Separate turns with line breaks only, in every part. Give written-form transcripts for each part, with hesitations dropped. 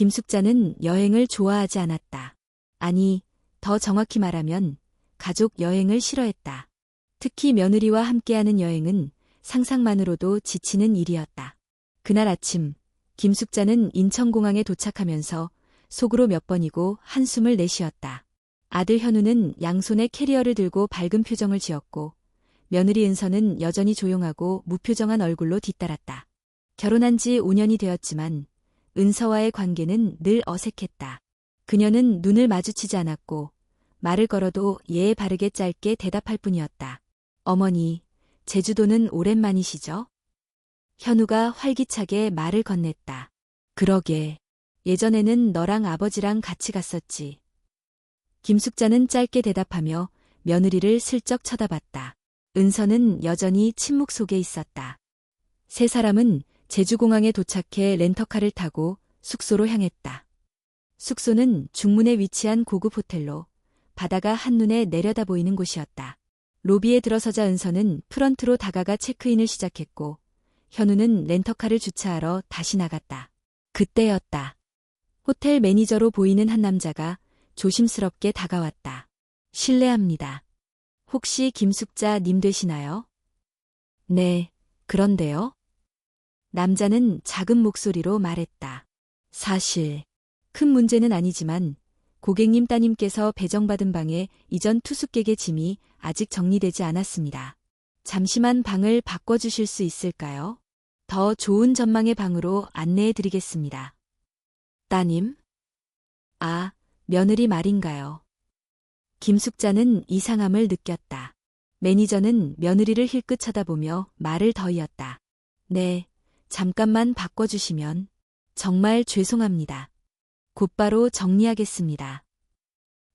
김숙자는 여행을 좋아하지 않았다. 아니, 더 정확히 말하면 가족 여행을 싫어했다. 특히 며느리와 함께하는 여행은 상상만으로도 지치는 일이었다. 그날 아침, 김숙자는 인천공항에 도착하면서 속으로 몇 번이고 한숨을 내쉬었다. 아들 현우는 양손에 캐리어를 들고 밝은 표정을 지었고 며느리 은서는 여전히 조용하고 무표정한 얼굴로 뒤따랐다. 결혼한 지 5년이 되었지만 은서와의 관계는 늘 어색했다. 그녀는 눈을 마주치지 않았고 말을 걸어도 예의 바르게 짧게 대답할 뿐이었다. 어머니, 제주도는 오랜만이시죠? 현우가 활기차게 말을 건넸다. 그러게, 예전에는 너랑 아버지랑 같이 갔었지. 김숙자는 짧게 대답하며 며느리를 슬쩍 쳐다봤다. 은서는 여전히 침묵 속에 있었다. 세 사람은 제주공항에 도착해 렌터카를 타고 숙소로 향했다. 숙소는 중문에 위치한 고급 호텔로 바다가 한눈에 내려다 보이는 곳이었다. 로비에 들어서자 은서는 프런트로 다가가 체크인을 시작했고 현우는 렌터카를 주차하러 다시 나갔다. 그때였다. 호텔 매니저로 보이는 한 남자가 조심스럽게 다가왔다. 실례합니다. 혹시 김숙자 님 되시나요? 네, 그런데요? 남자는 작은 목소리로 말했다. 사실, 큰 문제는 아니지만 고객님 따님께서 배정받은 방에 이전 투숙객의 짐이 아직 정리되지 않았습니다. 잠시만 방을 바꿔주실 수 있을까요? 더 좋은 전망의 방으로 안내해 드리겠습니다. 따님? 아, 며느리 말인가요? 김숙자는 이상함을 느꼈다. 매니저는 며느리를 힐끗 쳐다보며 말을 더 이었다. 네, 잠깐만 바꿔주시면 정말 죄송합니다. 곧바로 정리하겠습니다.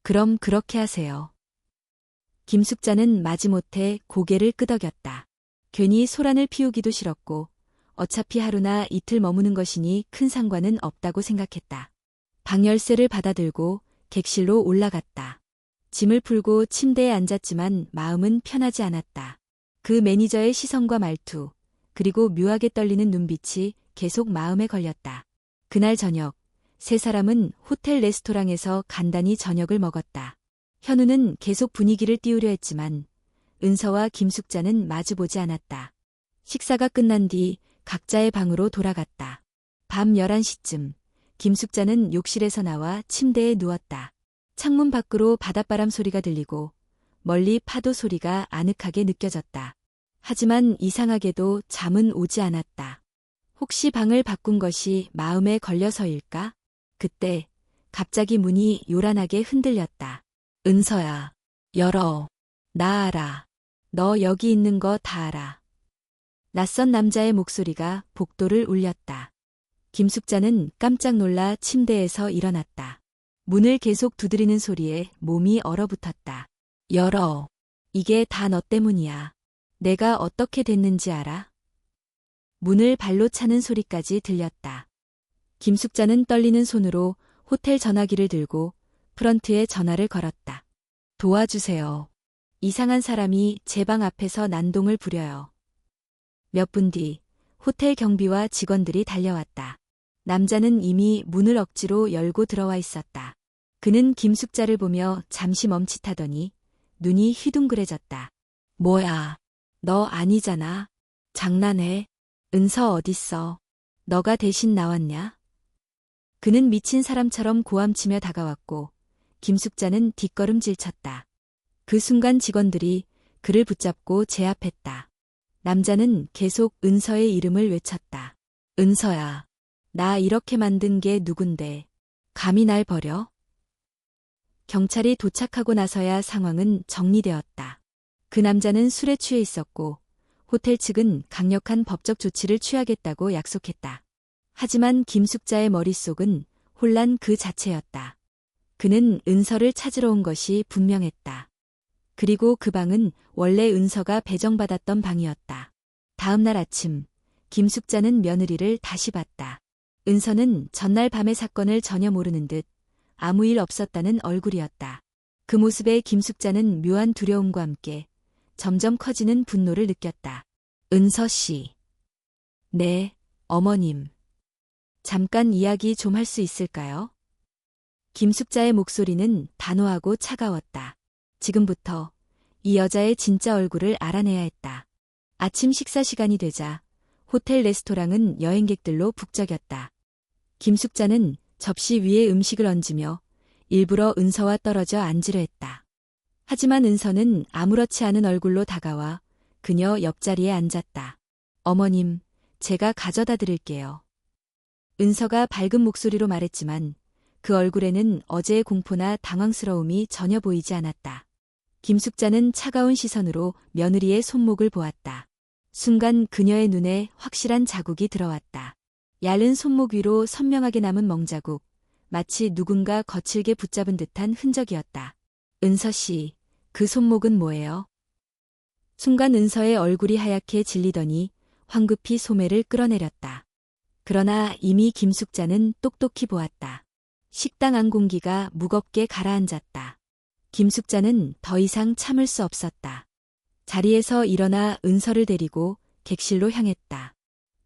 그럼 그렇게 하세요. 김숙자는 마지못해 고개를 끄덕였다. 괜히 소란을 피우기도 싫었고 어차피 하루나 이틀 머무는 것이니 큰 상관은 없다고 생각했다. 방 열쇠를 받아들고 객실로 올라갔다. 짐을 풀고 침대에 앉았지만 마음은 편하지 않았다. 그 매니저의 시선과 말투, 그리고 묘하게 떨리는 눈빛이 계속 마음에 걸렸다. 그날 저녁, 세 사람은 호텔 레스토랑에서 간단히 저녁을 먹었다. 현우는 계속 분위기를 띄우려 했지만 은서와 김숙자는 마주보지 않았다. 식사가 끝난 뒤 각자의 방으로 돌아갔다. 밤 11시쯤 김숙자는 욕실에서 나와 침대에 누웠다. 창문 밖으로 바닷바람 소리가 들리고 멀리 파도 소리가 아늑하게 느껴졌다. 하지만 이상하게도 잠은 오지 않았다. 혹시 방을 바꾼 것이 마음에 걸려서일까? 그때 갑자기 문이 요란하게 흔들렸다. 은서야, 열어. 나 알아. 너 여기 있는 거 다 알아. 낯선 남자의 목소리가 복도를 울렸다. 김숙자는 깜짝 놀라 침대에서 일어났다. 문을 계속 두드리는 소리에 몸이 얼어붙었다. 열어. 이게 다 너 때문이야. 내가 어떻게 됐는지 알아? 문을 발로 차는 소리까지 들렸다. 김숙자는 떨리는 손으로 호텔 전화기를 들고 프런트에 전화를 걸었다. 도와주세요. 이상한 사람이 제 방 앞에서 난동을 부려요. 몇 분 뒤 호텔 경비와 직원들이 달려왔다. 남자는 이미 문을 억지로 열고 들어와 있었다. 그는 김숙자를 보며 잠시 멈칫하더니 눈이 휘둥그레졌다. 뭐야, 너 아니잖아. 장난해. 은서 어딨어? 너가 대신 나왔냐? 그는 미친 사람처럼 고함치며 다가왔고 김숙자는 뒷걸음질 쳤다. 그 순간 직원들이 그를 붙잡고 제압했다. 남자는 계속 은서의 이름을 외쳤다. 은서야, 나 이렇게 만든 게 누군데 감히 날 버려? 경찰이 도착하고 나서야 상황은 정리되었다. 그 남자는 술에 취해 있었고 호텔 측은 강력한 법적 조치를 취하겠다고 약속했다. 하지만 김숙자의 머릿속은 혼란 그 자체였다. 그는 은서를 찾으러 온 것이 분명했다. 그리고 그 방은 원래 은서가 배정받았던 방이었다. 다음 날 아침, 김숙자는 며느리를 다시 봤다. 은서는 전날 밤의 사건을 전혀 모르는 듯 아무 일 없었다는 얼굴이었다. 그 모습에 김숙자는 묘한 두려움과 함께 점점 커지는 분노를 느꼈다. 은서 씨. 네, 어머님. 잠깐 이야기 좀 할 수 있을까요? 김숙자의 목소리는 단호하고 차가웠다. 지금부터 이 여자의 진짜 얼굴을 알아내야 했다. 아침 식사 시간이 되자 호텔 레스토랑은 여행객들로 북적였다. 김숙자는 접시 위에 음식을 얹으며 일부러 은서와 떨어져 앉으려 했다. 하지만 은서는 아무렇지 않은 얼굴로 다가와 그녀 옆자리에 앉았다. 어머님, 제가 가져다 드릴게요. 은서가 밝은 목소리로 말했지만 그 얼굴에는 어제의 공포나 당황스러움이 전혀 보이지 않았다. 김숙자는 차가운 시선으로 며느리의 손목을 보았다. 순간 그녀의 눈에 확실한 자국이 들어왔다. 얇은 손목 위로 선명하게 남은 멍자국, 마치 누군가 거칠게 붙잡은 듯한 흔적이었다. 은서 씨, 그 손목은 뭐예요? 순간 은서의 얼굴이 하얗게 질리더니 황급히 소매를 끌어내렸다. 그러나 이미 김숙자는 똑똑히 보았다. 식당 안 공기가 무겁게 가라앉았다. 김숙자는 더 이상 참을 수 없었다. 자리에서 일어나 은서를 데리고 객실로 향했다.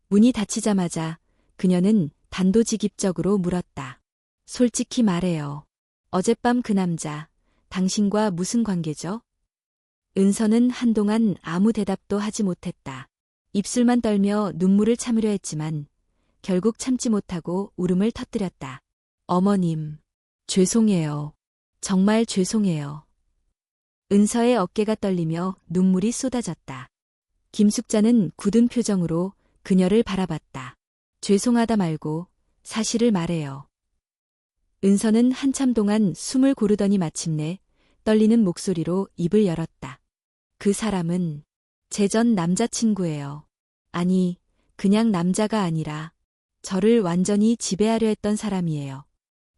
문이 닫히자마자 그녀는 단도직입적으로 물었다. 솔직히 말해요. 어젯밤 그 남자, 당신과 무슨 관계죠? 은서는 한동안 아무 대답도 하지 못했다. 입술만 떨며 눈물을 참으려 했지만 결국 참지 못하고 울음을 터뜨렸다. 어머님, 죄송해요. 정말 죄송해요. 은서의 어깨가 떨리며 눈물이 쏟아졌다. 김숙자는 굳은 표정으로 그녀를 바라봤다. 죄송하다 말고 사실을 말해요. 은서는 한참 동안 숨을 고르더니 마침내 떨리는 목소리로 입을 열었다. 그 사람은 제 전 남자친구예요. 아니, 그냥 남자가 아니라 저를 완전히 지배하려 했던 사람이에요.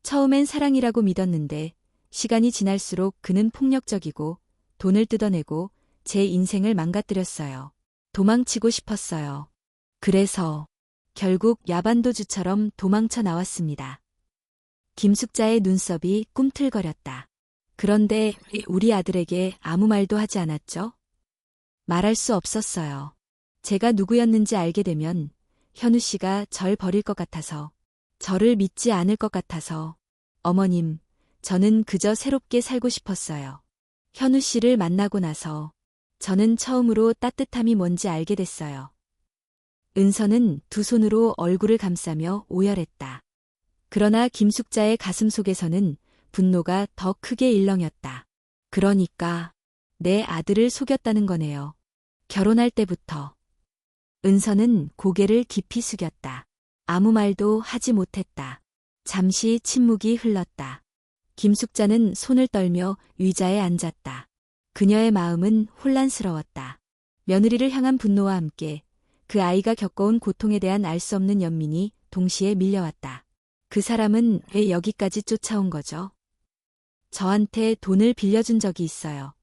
처음엔 사랑이라고 믿었는데 시간이 지날수록 그는 폭력적이고 돈을 뜯어내고 제 인생을 망가뜨렸어요. 도망치고 싶었어요. 그래서 결국 야반도주처럼 도망쳐 나왔습니다. 김숙자의 눈썹이 꿈틀거렸다. 그런데 우리 아들에게 아무 말도 하지 않았죠? 말할 수 없었어요. 제가 누구였는지 알게 되면 현우 씨가 절 버릴 것 같아서, 저를 믿지 않을 것 같아서. 어머님, 저는 그저 새롭게 살고 싶었어요. 현우 씨를 만나고 나서 저는 처음으로 따뜻함이 뭔지 알게 됐어요. 은서는 두 손으로 얼굴을 감싸며 오열했다. 그러나 김숙자의 가슴 속에서는 분노가 더 크게 일렁였다. 그러니까 내 아들을 속였다는 거네요. 결혼할 때부터. 은서는 고개를 깊이 숙였다. 아무 말도 하지 못했다. 잠시 침묵이 흘렀다. 김숙자는 손을 떨며 의자에 앉았다. 그녀의 마음은 혼란스러웠다. 며느리를 향한 분노와 함께 그 아이가 겪어온 고통에 대한 알 수 없는 연민이 동시에 밀려왔다. 그 사람은 왜 여기까지 쫓아온 거죠? 저한테 돈을 빌려준 적이 있어요.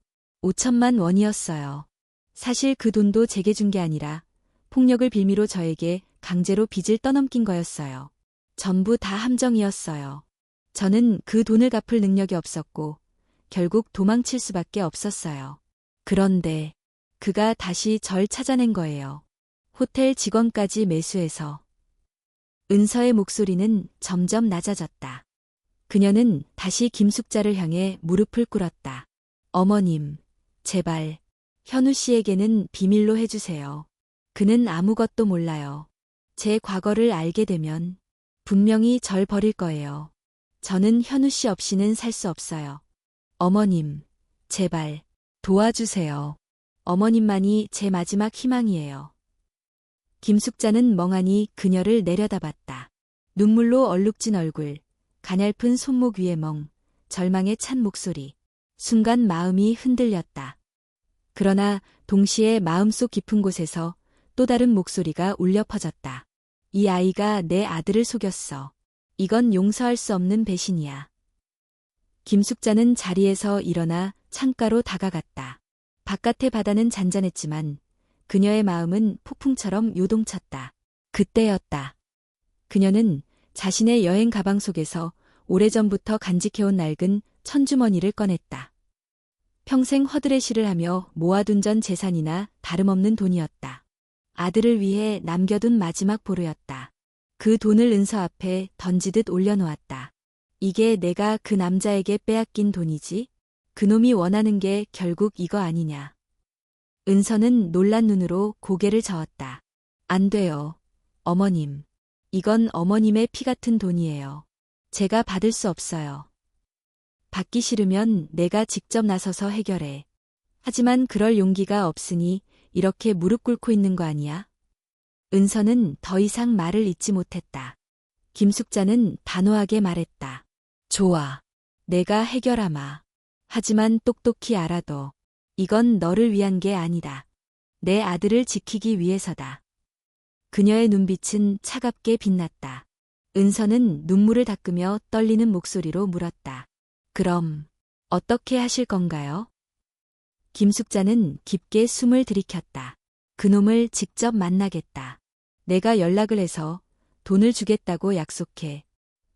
5천만 원이었어요. 사실 그 돈도 제게 준 게 아니라 폭력을 빌미로 저에게 강제로 빚을 떠넘긴 거였어요. 전부 다 함정이었어요. 저는 그 돈을 갚을 능력이 없었고 결국 도망칠 수밖에 없었어요. 그런데 그가 다시 절 찾아낸 거예요. 호텔 직원까지 매수해서. 은서의 목소리는 점점 낮아졌다. 그녀는 다시 김숙자를 향해 무릎을 꿇었다. 어머님, 제발 현우 씨에게는 비밀로 해주세요. 그는 아무것도 몰라요. 제 과거를 알게 되면 분명히 절 버릴 거예요. 저는 현우 씨 없이는 살 수 없어요. 어머님, 제발 도와주세요. 어머님만이 제 마지막 희망이에요. 김숙자는 멍하니 그녀를 내려다봤다. 눈물로 얼룩진 얼굴, 가냘픈 손목 위의 멍, 절망에 찬 목소리. 순간 마음이 흔들렸다. 그러나 동시에 마음속 깊은 곳에서 또 다른 목소리가 울려 퍼졌다. 이 아이가 내 아들을 속였어. 이건 용서할 수 없는 배신이야. 김숙자는 자리에서 일어나 창가로 다가갔다. 바깥의 바다는 잔잔했지만 그녀의 마음은 폭풍처럼 요동쳤다. 그때였다. 그녀는 자신의 여행 가방 속에서 오래전부터 간직해온 낡은 천주머니를 꺼냈다. 평생 허드레시를 하며 모아둔 전 재산이나 다름없는 돈이었다. 아들을 위해 남겨둔 마지막 보루였다. 그 돈을 은서 앞에 던지듯 올려놓았다. 이게 내가 그 남자에게 빼앗긴 돈이지? 그놈이 원하는 게 결국 이거 아니냐. 은서는 놀란 눈으로 고개를 저었다. 안 돼요. 어머님. 이건 어머님의 피 같은 돈이에요. 제가 받을 수 없어요. 받기 싫으면 내가 직접 나서서 해결해. 하지만 그럴 용기가 없으니 이렇게 무릎 꿇고 있는 거 아니야? 은서는 더 이상 말을 잇지 못했다. 김숙자는 단호하게 말했다. 좋아. 내가 해결하마. 하지만 똑똑히 알아둬. 이건 너를 위한 게 아니다. 내 아들을 지키기 위해서다. 그녀의 눈빛은 차갑게 빛났다. 은서는 눈물을 닦으며 떨리는 목소리로 물었다. 그럼 어떻게 하실 건가요? 김숙자는 깊게 숨을 들이켰다. 그놈을 직접 만나겠다. 내가 연락을 해서 돈을 주겠다고 약속해.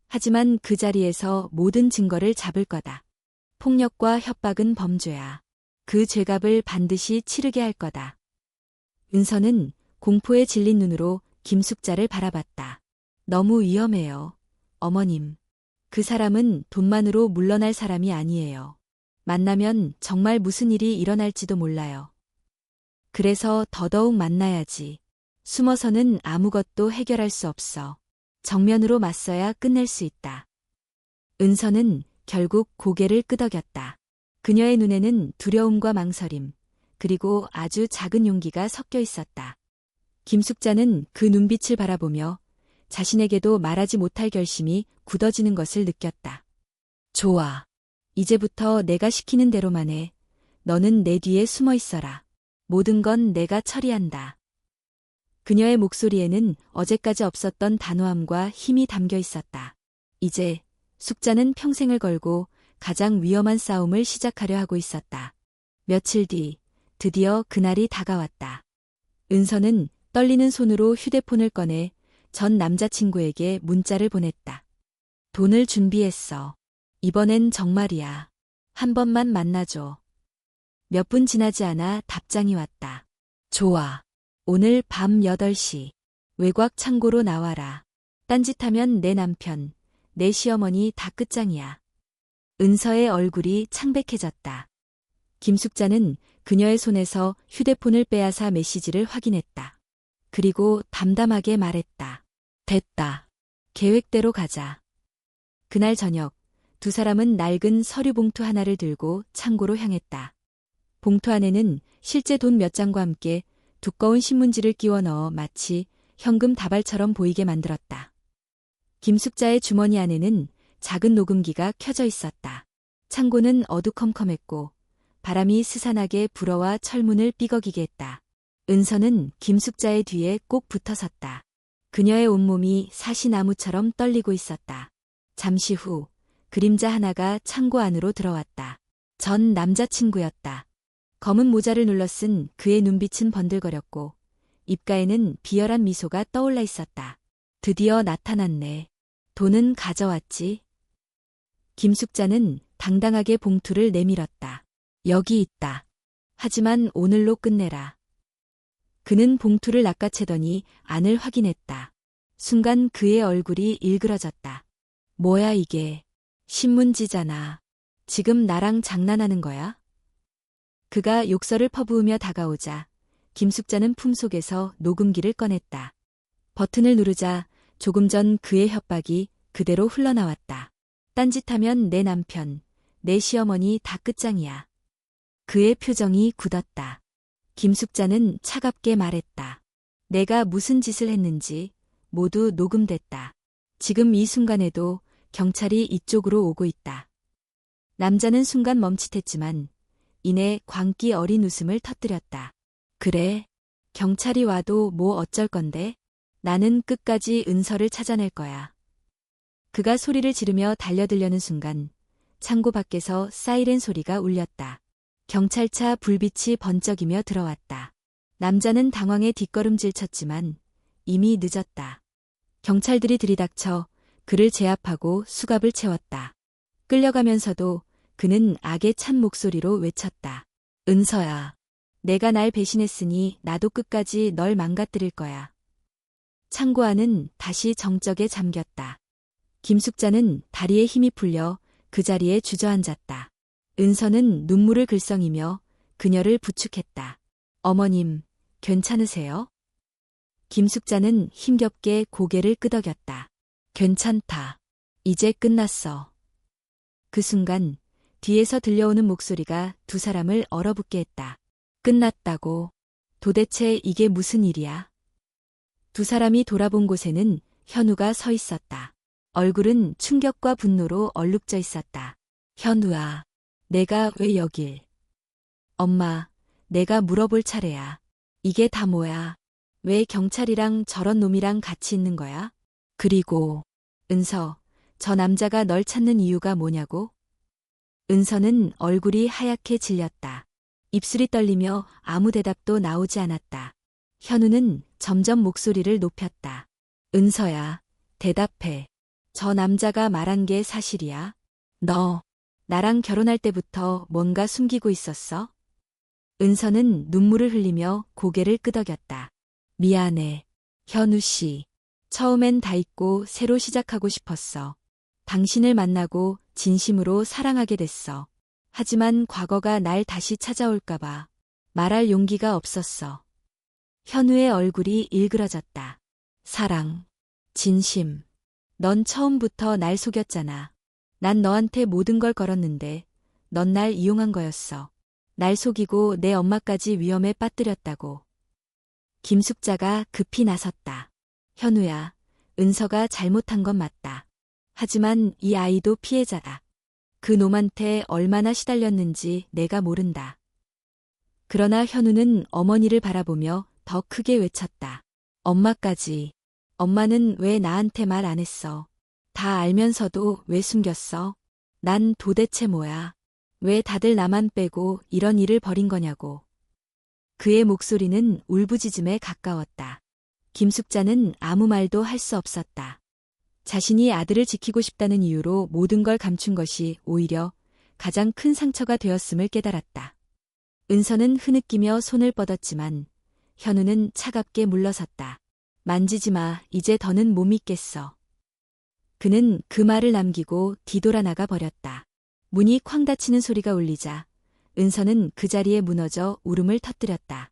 하지만 그 자리에서 모든 증거를 잡을 거다. 폭력과 협박은 범죄야. 그 죄값을 반드시 치르게 할 거다. 은서는 공포에 질린 눈으로 김숙자를 바라봤다. 너무 위험해요. 어머님. 그 사람은 돈만으로 물러날 사람이 아니에요. 만나면 정말 무슨 일이 일어날지도 몰라요. 그래서 더더욱 만나야지. 숨어서는 아무것도 해결할 수 없어. 정면으로 맞서야 끝낼 수 있다. 은서는 결국 고개를 끄덕였다. 그녀의 눈에는 두려움과 망설임, 그리고 아주 작은 용기가 섞여 있었다. 김숙자는 그 눈빛을 바라보며 자신에게도 말하지 못할 결심이 굳어지는 것을 느꼈다. 좋아. 이제부터 내가 시키는 대로만 해. 너는 내 뒤에 숨어 있어라. 모든 건 내가 처리한다. 그녀의 목소리에는 어제까지 없었던 단호함과 힘이 담겨 있었다. 이제 숙자는 평생을 걸고 가장 위험한 싸움을 시작하려 하고 있었다. 며칠 뒤 드디어 그날이 다가왔다. 은서는 떨리는 손으로 휴대폰을 꺼내 전 남자친구에게 문자를 보냈다. 돈을 준비했어. 이번엔 정말이야. 한 번만 만나줘. 몇 분 지나지 않아 답장이 왔다. 좋아. 오늘 밤 8시. 외곽 창고로 나와라. 딴짓하면 내 남편, 내 시어머니 다 끝장이야. 은서의 얼굴이 창백해졌다. 김숙자는 그녀의 손에서 휴대폰을 빼앗아 메시지를 확인했다. 그리고 담담하게 말했다. 됐다. 계획대로 가자. 그날 저녁, 두 사람은 낡은 서류 봉투 하나를 들고 창고로 향했다. 봉투 안에는 실제 돈 몇 장과 함께 두꺼운 신문지를 끼워 넣어 마치 현금 다발처럼 보이게 만들었다. 김숙자의 주머니 안에는 작은 녹음기가 켜져 있었다. 창고는 어두컴컴했고 바람이 스산하게 불어와 철문을 삐걱이게 했다. 은서는 김숙자의 뒤에 꼭 붙어 섰다. 그녀의 온몸이 사시나무처럼 떨리고 있었다. 잠시 후 그림자 하나가 창고 안으로 들어왔다. 전 남자친구였다. 검은 모자를 눌러쓴 그의 눈빛은 번들거렸고 입가에는 비열한 미소가 떠올라 있었다. 드디어 나타났네. 돈은 가져왔지. 김숙자는 당당하게 봉투를 내밀었다. 여기 있다. 하지만 오늘로 끝내라. 그는 봉투를 낚아채더니 안을 확인했다. 순간 그의 얼굴이 일그러졌다. 뭐야 이게. 신문지잖아. 지금 나랑 장난하는 거야? 그가 욕설을 퍼부으며 다가오자 김숙자는 품속에서 녹음기를 꺼냈다. 버튼을 누르자 조금 전 그의 협박이 그대로 흘러나왔다. 딴짓하면 내 남편, 내 시어머니 다 끝장이야. 그의 표정이 굳었다. 김숙자는 차갑게 말했다. 내가 무슨 짓을 했는지 모두 녹음됐다. 지금 이 순간에도 경찰이 이쪽으로 오고 있다. 남자는 순간 멈칫했지만 이내 광기 어린 웃음을 터뜨렸다. 그래, 경찰이 와도 뭐 어쩔 건데? 나는 끝까지 은서를 찾아낼 거야. 그가 소리를 지르며 달려들려는 순간 창고 밖에서 사이렌 소리가 울렸다. 경찰차 불빛이 번쩍이며 들어왔다. 남자는 당황해 뒷걸음질 쳤지만 이미 늦었다. 경찰들이 들이닥쳐 그를 제압하고 수갑을 채웠다. 끌려가면서도 그는 악에 찬 목소리로 외쳤다. 은서야, 내가 날 배신했으니 나도 끝까지 널 망가뜨릴 거야. 창고 안은 다시 정적에 잠겼다. 김숙자는 다리에 힘이 풀려 그 자리에 주저앉았다. 은서는 눈물을 글썽이며 그녀를 부축했다. 어머님, 괜찮으세요? 김숙자는 힘겹게 고개를 끄덕였다. 괜찮다. 이제 끝났어. 그 순간 뒤에서 들려오는 목소리가 두 사람을 얼어붙게 했다. 끝났다고. 도대체 이게 무슨 일이야? 두 사람이 돌아본 곳에는 현우가 서 있었다. 얼굴은 충격과 분노로 얼룩져 있었다. 현우야, 내가 왜 여길? 엄마, 내가 물어볼 차례야. 이게 다 뭐야? 왜 경찰이랑 저런 놈이랑 같이 있는 거야? 그리고, 은서, 저 남자가 널 찾는 이유가 뭐냐고? 은서는 얼굴이 하얗게 질렸다. 입술이 떨리며 아무 대답도 나오지 않았다. 현우는 점점 목소리를 높였다. 은서야, 대답해. 저 남자가 말한 게 사실이야? 너, 나랑 결혼할 때부터 뭔가 숨기고 있었어? 은서는 눈물을 흘리며 고개를 끄덕였다. 미안해. 현우 씨. 처음엔 다 잊고 새로 시작하고 싶었어. 당신을 만나고 진심으로 사랑하게 됐어. 하지만 과거가 날 다시 찾아올까봐 말할 용기가 없었어. 현우의 얼굴이 일그러졌다. 사랑, 진심. 넌 처음부터 날 속였잖아. 난 너한테 모든 걸 걸었는데 넌 날 이용한 거였어. 날 속이고 내 엄마까지 위험에 빠뜨렸다고. 김숙자가 급히 나섰다. 현우야, 은서가 잘못한 건 맞다. 하지만 이 아이도 피해자다. 그 놈한테 얼마나 시달렸는지 내가 모른다. 그러나 현우는 어머니를 바라보며 더 크게 외쳤다. 엄마까지. 엄마는 왜 나한테 말 안 했어? 다 알면서도 왜 숨겼어? 난 도대체 뭐야? 왜 다들 나만 빼고 이런 일을 벌인 거냐고. 그의 목소리는 울부짖음에 가까웠다. 김숙자는 아무 말도 할 수 없었다. 자신이 아들을 지키고 싶다는 이유로 모든 걸 감춘 것이 오히려 가장 큰 상처가 되었음을 깨달았다. 은서는 흐느끼며 손을 뻗었지만 현우는 차갑게 물러섰다. 만지지 마, 이제 더는 못 믿겠어. 그는 그 말을 남기고 뒤돌아 나가 버렸다. 문이 쾅 닫히는 소리가 울리자 은서는 그 자리에 무너져 울음을 터뜨렸다.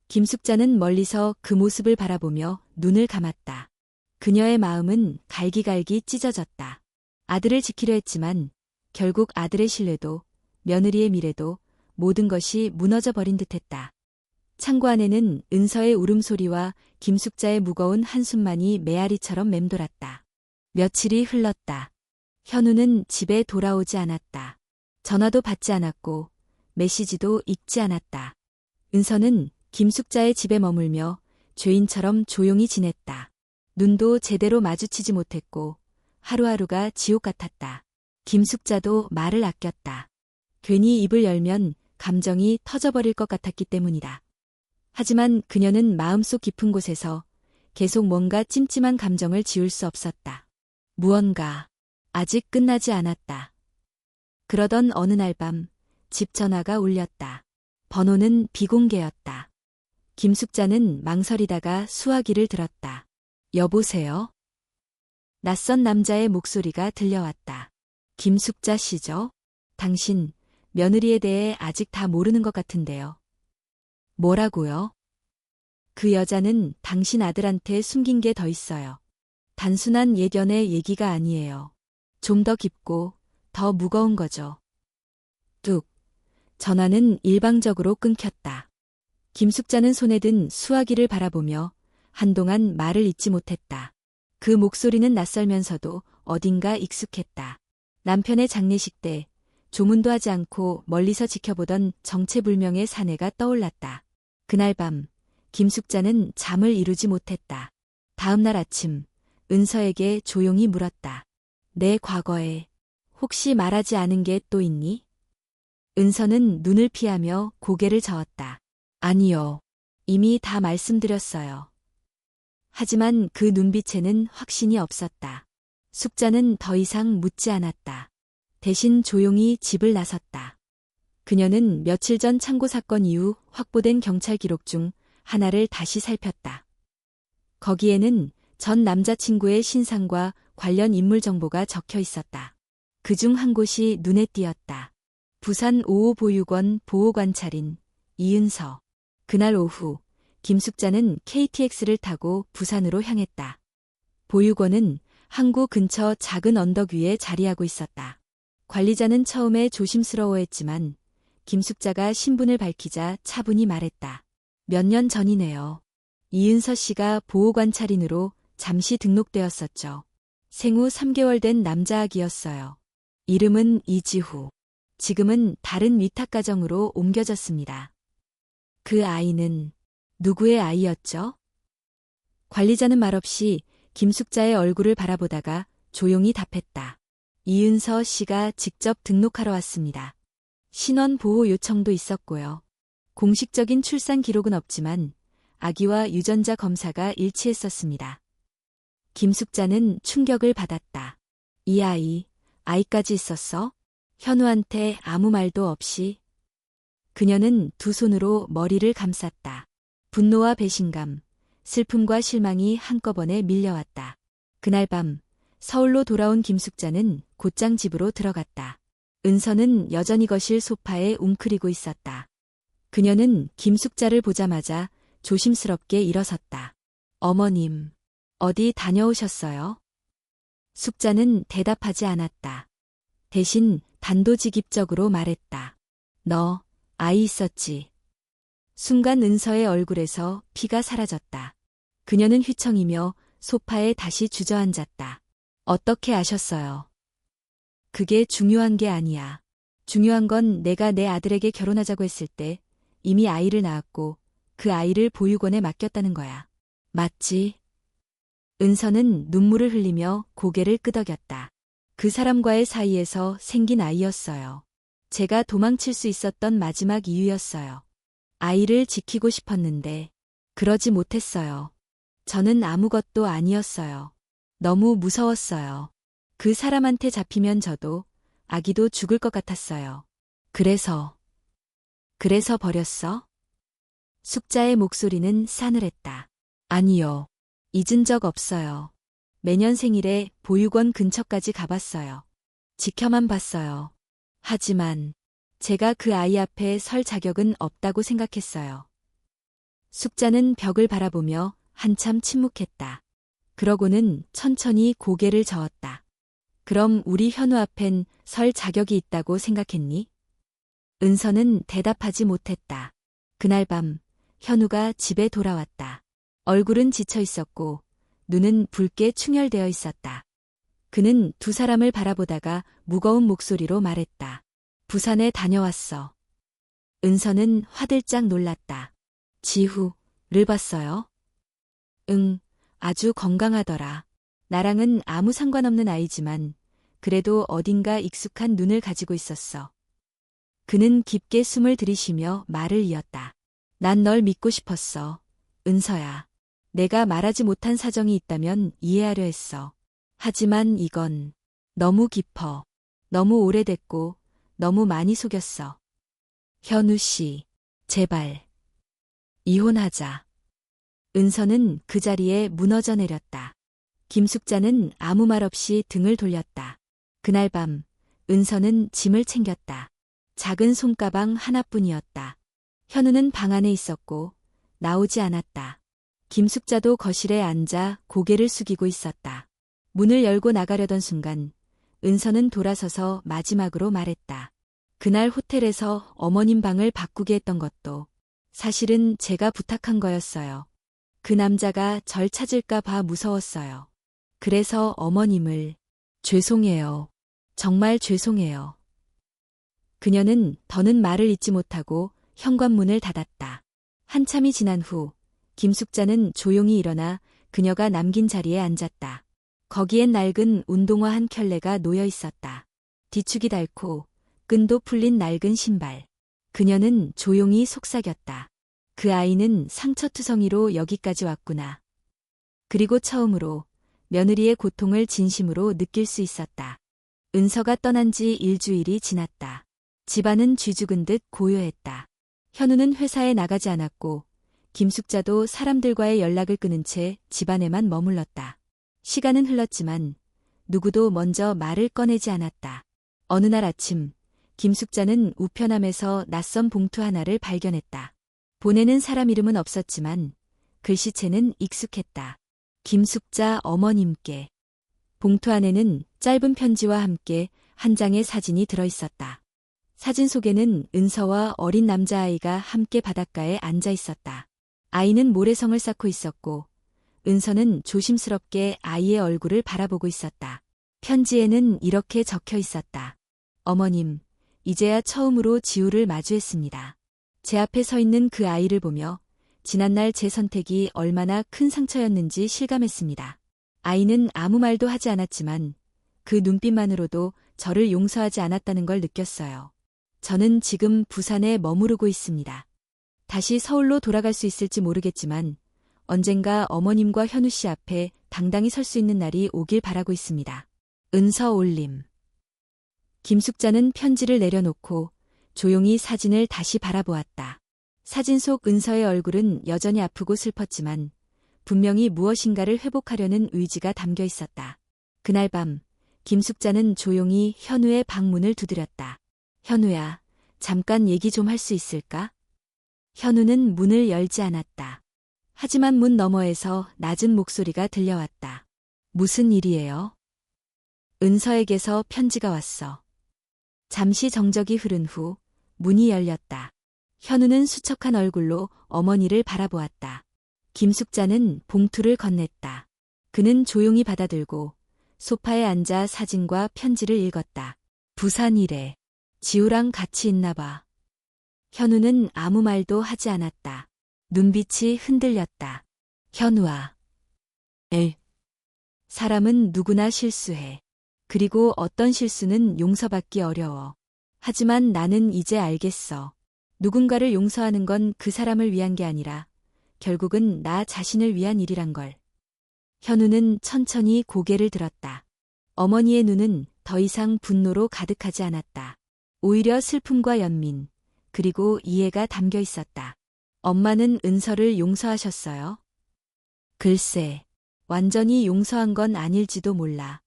김숙자는 멀리서 그 모습을 바라보며 눈을 감았다. 그녀의 마음은 갈기갈기 찢어졌다. 아들을 지키려 했지만 결국 아들의 신뢰도, 며느리의 미래도 모든 것이 무너져 버린 듯했다. 창고 안에는 은서의 울음소리와 김숙자의 무거운 한숨만이 메아리처럼 맴돌았다. 며칠이 흘렀다. 현우는 집에 돌아오지 않았다. 전화도 받지 않았고 메시지도 읽지 않았다. 은서는 김숙자의 집에 머물며 죄인처럼 조용히 지냈다. 눈도 제대로 마주치지 못했고 하루하루가 지옥 같았다. 김숙자도 말을 아꼈다. 괜히 입을 열면 감정이 터져버릴 것 같았기 때문이다. 하지만 그녀는 마음속 깊은 곳에서 계속 뭔가 찜찜한 감정을 지울 수 없었다. 무언가 아직 끝나지 않았다. 그러던 어느 날 밤 집 전화가 울렸다. 번호는 비공개였다. 김숙자는 망설이다가 수화기를 들었다. 여보세요? 낯선 남자의 목소리가 들려왔다. 김숙자 씨죠? 당신 며느리에 대해 아직 다 모르는 것 같은데요. 뭐라고요? 그 여자는 당신 아들한테 숨긴 게 더 있어요. 단순한 예견의 얘기가 아니에요. 좀 더 깊고 더 무거운 거죠. 뚝. 전화는 일방적으로 끊겼다. 김숙자는 손에 든 수화기를 바라보며 한동안 말을 잇지 못했다. 그 목소리는 낯설면서도 어딘가 익숙했다. 남편의 장례식 때 조문도 하지 않고 멀리서 지켜보던 정체불명의 사내가 떠올랐다. 그날 밤 김숙자는 잠을 이루지 못했다. 다음 날 아침 은서에게 조용히 물었다. 내 과거에 혹시 말하지 않은 게 또 있니? 은서는 눈을 피하며 고개를 저었다. 아니요. 이미 다 말씀드렸어요. 하지만 그 눈빛에는 확신이 없었다. 숙자는 더 이상 묻지 않았다. 대신 조용히 집을 나섰다. 그녀는 며칠 전 창고 사건 이후 확보된 경찰 기록 중 하나를 다시 살폈다. 거기에는 전 남자친구의 신상과 관련 인물 정보가 적혀 있었다. 그중 한 곳이 눈에 띄었다. 부산 5호 보육원 보호관찰인 이은서. 그날 오후 김숙자는 KTX를 타고 부산으로 향했다. 보육원은 항구 근처 작은 언덕 위에 자리하고 있었다. 관리자는 처음에 조심스러워했지만 김숙자가 신분을 밝히자 차분히 말했다. 몇 년 전이네요. 이은서 씨가 보호관찰인으로 잠시 등록되었었죠. 생후 3개월 된 남자아기였어요. 이름은 이지후. 지금은 다른 위탁가정으로 옮겨졌습니다. 그 아이는 누구의 아이였죠? 관리자는 말없이 김숙자의 얼굴을 바라보다가 조용히 답했다. 이은서 씨가 직접 등록하러 왔습니다. 신원 보호 요청도 있었고요. 공식적인 출산 기록은 없지만 아기와 유전자 검사가 일치했었습니다. 김숙자는 충격을 받았다. 이 아이까지 있었어? 현우한테 아무 말도 없이. 그녀는 두 손으로 머리를 감쌌다. 분노와 배신감, 슬픔과 실망이 한꺼번에 밀려왔다. 그날 밤 서울로 돌아온 김숙자는 곧장 집으로 들어갔다. 은서는 여전히 거실 소파에 웅크리고 있었다. 그녀는 김숙자를 보자마자 조심스럽게 일어섰다. 어머님, 어디 다녀오셨어요? 숙자는 대답하지 않았다. 대신 단도직입적으로 말했다. 너 아이 있었지? 순간 은서의 얼굴에서 피가 사라졌다. 그녀는 휘청이며 소파에 다시 주저앉았다. 어떻게 아셨어요? 그게 중요한 게 아니야. 중요한 건 내가 내 아들에게 결혼하자고 했을 때 이미 아이를 낳았고 그 아이를 보육원에 맡겼다는 거야. 맞지? 은서는 눈물을 흘리며 고개를 끄덕였다. 그 사람과의 사이에서 생긴 아이였어요. 제가 도망칠 수 있었던 마지막 이유였어요. 아이를 지키고 싶었는데 그러지 못했어요. 저는 아무것도 아니었어요. 너무 무서웠어요. 그 사람한테 잡히면 저도 아기도 죽을 것 같았어요. 그래서 버렸어? 숙자의 목소리는 싸늘했다. 아니요. 잊은 적 없어요. 매년 생일에 보육원 근처까지 가봤어요. 지켜만 봤어요. 하지만 제가 그 아이 앞에 설 자격은 없다고 생각했어요. 숙자는 벽을 바라보며 한참 침묵했다. 그러고는 천천히 고개를 저었다. 그럼 우리 현우 앞엔 설 자격이 있다고 생각했니? 은서는 대답하지 못했다. 그날 밤 현우가 집에 돌아왔다. 얼굴은 지쳐 있었고 눈은 붉게 충혈되어 있었다. 그는 두 사람을 바라보다가 무거운 목소리로 말했다. 부산에 다녀왔어. 은서는 화들짝 놀랐다. 지후를 봤어요? 응, 아주 건강하더라. 나랑은 아무 상관없는 아이지만 그래도 어딘가 익숙한 눈을 가지고 있었어. 그는 깊게 숨을 들이쉬며 말을 이었다. 난 널 믿고 싶었어. 은서야. 내가 말하지 못한 사정이 있다면 이해하려 했어. 하지만 이건 너무 깊어. 너무 오래됐고 너무 많이 속였어. 현우 씨, 제발. 이혼하자. 은서는 그 자리에 무너져 내렸다. 김숙자는 아무 말 없이 등을 돌렸다. 그날 밤 은서는 짐을 챙겼다. 작은 손가방 하나뿐이었다. 현우는 방 안에 있었고 나오지 않았다. 김숙자도 거실에 앉아 고개를 숙이고 있었다. 문을 열고 나가려던 순간 은서는 돌아서서 마지막으로 말했다. 그날 호텔에서 어머님 방을 바꾸게 했던 것도 사실은 제가 부탁한 거였어요. 그 남자가 절 찾을까 봐 무서웠어요. 그래서 어머님을 죄송해요. 정말 죄송해요. 그녀는 더는 말을 잇지 못하고 현관문을 닫았다. 한참이 지난 후 김숙자는 조용히 일어나 그녀가 남긴 자리에 앉았다. 거기엔 낡은 운동화 한 켤레가 놓여 있었다. 뒤축이 닳고 끈도 풀린 낡은 신발. 그녀는 조용히 속삭였다. 그 아이는 상처투성이로 여기까지 왔구나. 그리고 처음으로 며느리의 고통을 진심으로 느낄 수 있었다. 은서가 떠난 지 일주일이 지났다. 집안은 쥐죽은 듯 고요했다. 현우는 회사에 나가지 않았고 김숙자도 사람들과의 연락을 끊은 채 집안에만 머물렀다. 시간은 흘렀지만 누구도 먼저 말을 꺼내지 않았다. 어느 날 아침, 김숙자는 우편함에서 낯선 봉투 하나를 발견했다. 보내는 사람 이름은 없었지만 글씨체는 익숙했다. 김숙자 어머님께. 봉투 안에는 짧은 편지와 함께 한 장의 사진이 들어있었다. 사진 속에는 은서와 어린 남자아이가 함께 바닷가에 앉아 있었다. 아이는 모래성을 쌓고 있었고 은서는 조심스럽게 아이의 얼굴을 바라보고 있었다. 편지에는 이렇게 적혀 있었다. 어머님, 이제야 처음으로 지우를 마주했습니다. 제 앞에 서 있는 그 아이를 보며 지난날 제 선택이 얼마나 큰 상처였는지 실감했습니다. 아이는 아무 말도 하지 않았지만 그 눈빛만으로도 저를 용서하지 않았다는 걸 느꼈어요. 저는 지금 부산에 머무르고 있습니다. 다시 서울로 돌아갈 수 있을지 모르겠지만 언젠가 어머님과 현우 씨 앞에 당당히 설 수 있는 날이 오길 바라고 있습니다. 은서 올림. 김숙자는 편지를 내려놓고 조용히 사진을 다시 바라보았다. 사진 속 은서의 얼굴은 여전히 아프고 슬펐지만 분명히 무엇인가를 회복하려는 의지가 담겨 있었다. 그날 밤, 김숙자는 조용히 현우의 방문을 두드렸다. 현우야, 잠깐 얘기 좀 할 수 있을까? 현우는 문을 열지 않았다. 하지만 문 너머에서 낮은 목소리가 들려왔다. 무슨 일이에요? 은서에게서 편지가 왔어. 잠시 정적이 흐른 후 문이 열렸다. 현우는 수척한 얼굴로 어머니를 바라보았다. 김숙자는 봉투를 건넸다. 그는 조용히 받아들고 소파에 앉아 사진과 편지를 읽었다. 부산이래. 지우랑 같이 있나 봐. 현우는 아무 말도 하지 않았다. 눈빛이 흔들렸다. 현우아. 사람은 누구나 실수해. 그리고 어떤 실수는 용서받기 어려워. 하지만 나는 이제 알겠어. 누군가를 용서하는 건 그 사람을 위한 게 아니라 결국은 나 자신을 위한 일이란 걸. 현우는 천천히 고개를 들었다. 어머니의 눈은 더 이상 분노로 가득하지 않았다. 오히려 슬픔과 연민, 그리고 이해가 담겨 있었다. 엄마는 은서를 용서하셨어요? 글쎄, 완전히 용서한 건 아닐지도 몰라.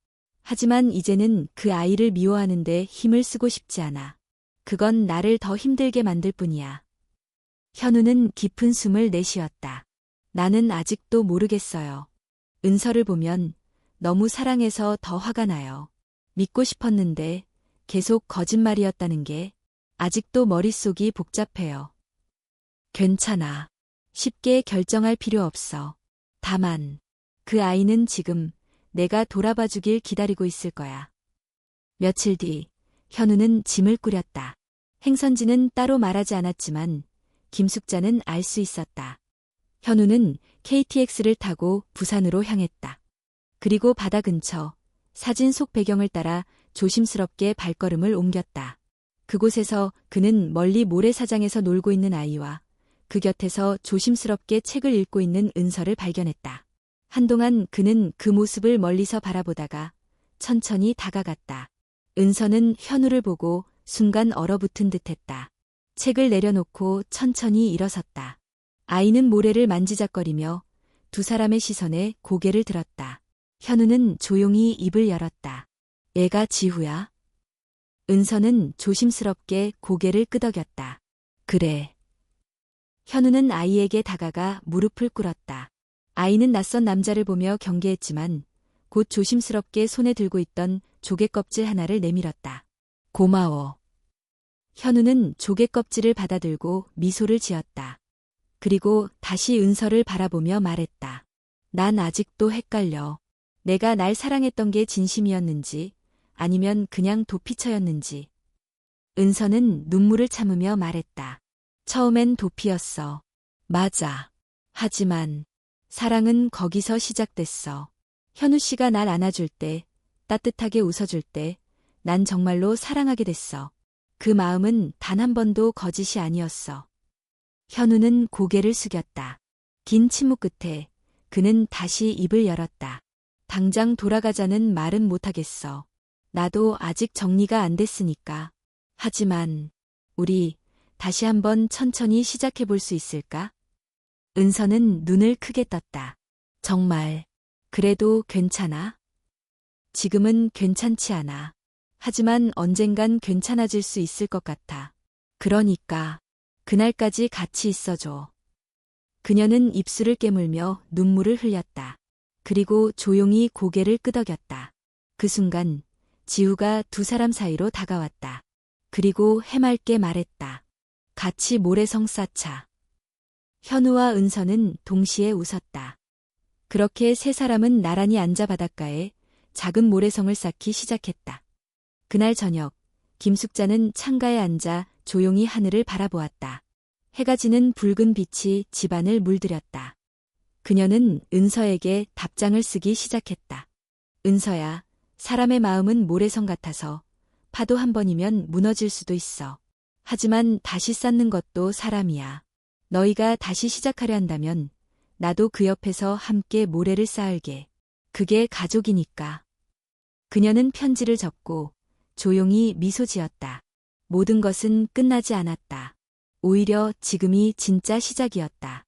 하지만 이제는 그 아이를 미워하는데 힘을 쓰고 싶지 않아. 그건 나를 더 힘들게 만들 뿐이야. 현우는 깊은 숨을 내쉬었다. 나는 아직도 모르겠어요. 은서를 보면 너무 사랑해서 더 화가 나요. 믿고 싶었는데 계속 거짓말이었다는 게 아직도 머릿속이 복잡해요. 괜찮아. 쉽게 결정할 필요 없어. 다만 그 아이는 지금 내가 돌아봐 주길 기다리고 있을 거야. 며칠 뒤 현우는 짐을 꾸렸다. 행선지는 따로 말하지 않았지만 김숙자는 알 수 있었다. 현우는 KTX를 타고 부산으로 향했다. 그리고 바다 근처 사진 속 배경을 따라 조심스럽게 발걸음을 옮겼다. 그곳에서 그는 멀리 모래사장에서 놀고 있는 아이와 그 곁에서 조심스럽게 책을 읽고 있는 은서를 발견했다. 한동안 그는 그 모습을 멀리서 바라보다가 천천히 다가갔다. 은서는 현우를 보고 순간 얼어붙은 듯했다. 책을 내려놓고 천천히 일어섰다. 아이는 모래를 만지작거리며 두 사람의 시선에 고개를 들었다. 현우는 조용히 입을 열었다. 얘가 지후야? 은서는 조심스럽게 고개를 끄덕였다. 그래. 현우는 아이에게 다가가 무릎을 꿇었다. 아이는 낯선 남자를 보며 경계했지만 곧 조심스럽게 손에 들고 있던 조개 껍질 하나를 내밀었다. 고마워. 현우는 조개 껍질을 받아들고 미소를 지었다. 그리고 다시 은서를 바라보며 말했다. 난 아직도 헷갈려. 내가 날 사랑했던 게 진심이었는지 아니면 그냥 도피처였는지. 은서는 눈물을 참으며 말했다. 처음엔 도피였어. 맞아. 하지만 사랑은 거기서 시작됐어. 현우 씨가 날 안아줄 때, 따뜻하게 웃어줄 때, 난 정말로 사랑하게 됐어. 그 마음은 단 한 번도 거짓이 아니었어. 현우는 고개를 숙였다. 긴 침묵 끝에 그는 다시 입을 열었다. 당장 돌아가자는 말은 못하겠어. 나도 아직 정리가 안 됐으니까. 하지만 우리 다시 한번 천천히 시작해 볼 수 있을까? 은서는 눈을 크게 떴다. 정말. 그래도 괜찮아? 지금은 괜찮지 않아. 하지만 언젠간 괜찮아질 수 있을 것 같아. 그러니까 그날까지 같이 있어줘. 그녀는 입술을 깨물며 눈물을 흘렸다. 그리고 조용히 고개를 끄덕였다. 그 순간 지우가 두 사람 사이로 다가왔다. 그리고 해맑게 말했다. 같이 모래성 쌓자. 현우와 은서는 동시에 웃었다. 그렇게 세 사람은 나란히 앉아 바닷가에 작은 모래성을 쌓기 시작했다. 그날 저녁, 김숙자는 창가에 앉아 조용히 하늘을 바라보았다. 해가 지는 붉은 빛이 집안을 물들였다. 그녀는 은서에게 답장을 쓰기 시작했다. 은서야, 사람의 마음은 모래성 같아서 파도 한 번이면 무너질 수도 있어. 하지만 다시 쌓는 것도 사람이야. 너희가 다시 시작하려 한다면 나도 그 옆에서 함께 모래를 쌓을게. 그게 가족이니까. 그녀는 편지를 접고 조용히 미소 지었다. 모든 것은 끝나지 않았다. 오히려 지금이 진짜 시작이었다.